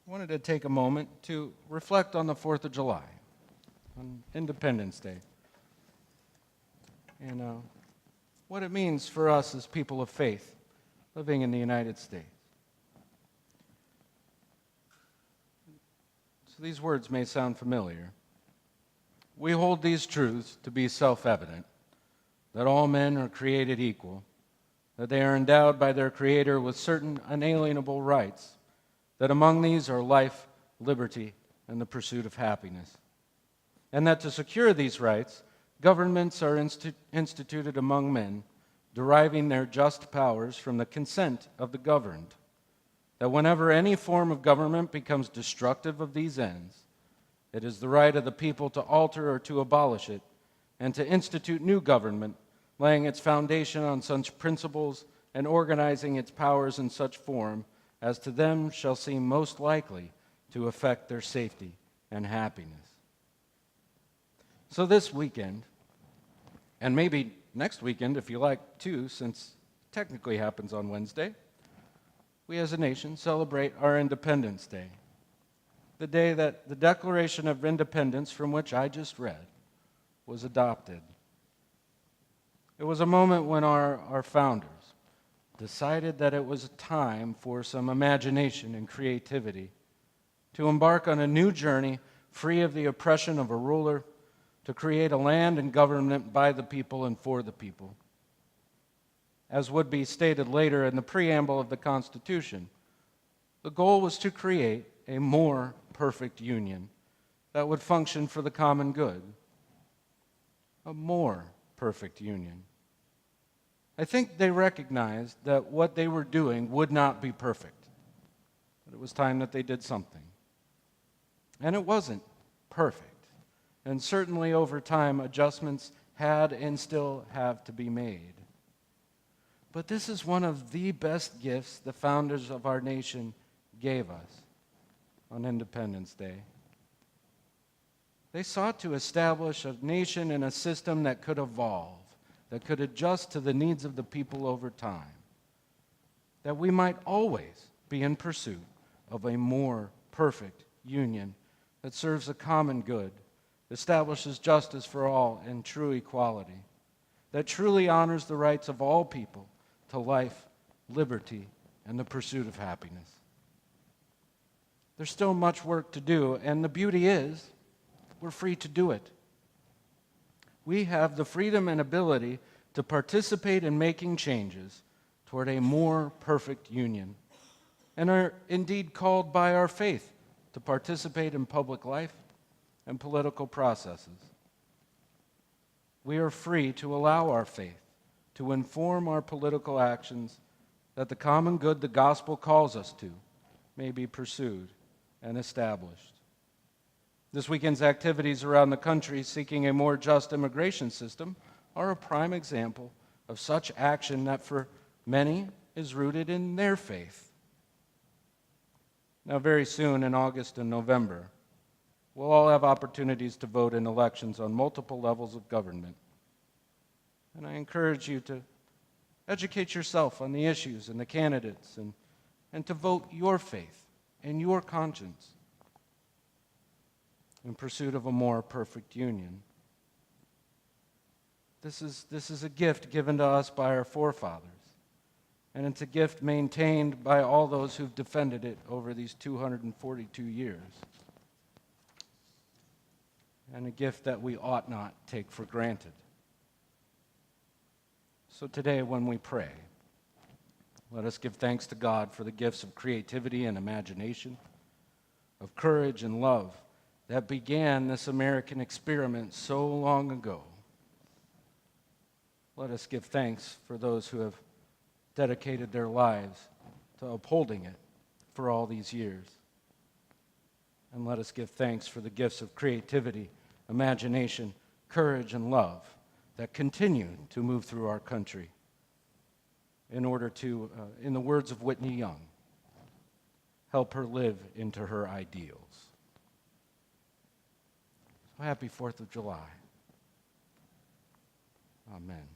I wanted to take a moment to reflect on the 4th of July, on Independence Day, and what it means for us as people of faith living in the United States. So these words may sound familiar. We hold these truths to be self-evident, that all men are created equal, that they are endowed by their Creator with certain unalienable rights, that among these are life, liberty, and the pursuit of happiness, and that to secure these rights, governments are instituted among men, deriving their just powers from the consent of the governed, that whenever any form of government becomes destructive of these ends, it is the right of the people to alter or to abolish it, and to institute new government, laying its foundation on such principles and organizing its powers in such form as to them shall seem most likely to affect their safety and happiness. So this weekend, and maybe next weekend if you like too, since it technically happens on Wednesday, we as a nation celebrate our Independence Day, the day that the Declaration of Independence, from which I just read, was adopted. It was a moment when our founders decided that it was time for some imagination and creativity to embark on a new journey free of the oppression of a ruler, to create a land and government by the people and for the people. As would be stated later in the preamble of the Constitution, the goal was to create a more perfect union that would function for the common good. A more perfect union. I think they recognized that what they were doing would not be perfect, but it was time that they did something. And it wasn't perfect, and certainly over time adjustments had and still have to be made. But this is one of the best gifts the founders of our nation gave us on Independence Day. They sought to establish a nation and a system that could evolve, that could adjust to the needs of the people over time, that we might always be in pursuit of a more perfect union that serves a common good, establishes justice for all and true equality, that truly honors the rights of all people to life, liberty, and the pursuit of happiness. There's still much work to do, and the beauty is we're free to do it. We have the freedom and ability to participate in making changes toward a more perfect union, and are indeed called by our faith to participate in public life and political processes. We are free to allow our faith to inform our political actions, that the common good the gospel calls us to may be pursued and established. This weekend's activities around the country seeking a more just immigration system are a prime example of such action that for many is rooted in their faith. Now, very soon in August and November, we'll all have opportunities to vote in elections on multiple levels of government. And I encourage you to educate yourself on the issues and the candidates and to vote your faith and your conscience in pursuit of a more perfect union. This is a gift given to us by our forefathers, and it's a gift maintained by all those who've defended it over these 242 years, and a gift that we ought not take for granted. So today when we pray, let us give thanks to God for the gifts of creativity and imagination, of courage and love that began this American experiment so long ago. Let us give thanks for those who have dedicated their lives to upholding it for all these years. And let us give thanks for the gifts of creativity, imagination, courage, and love that continue to move through our country in order to, in the words of Whitney Young, help her live into her ideals. So happy 4th of July. Amen.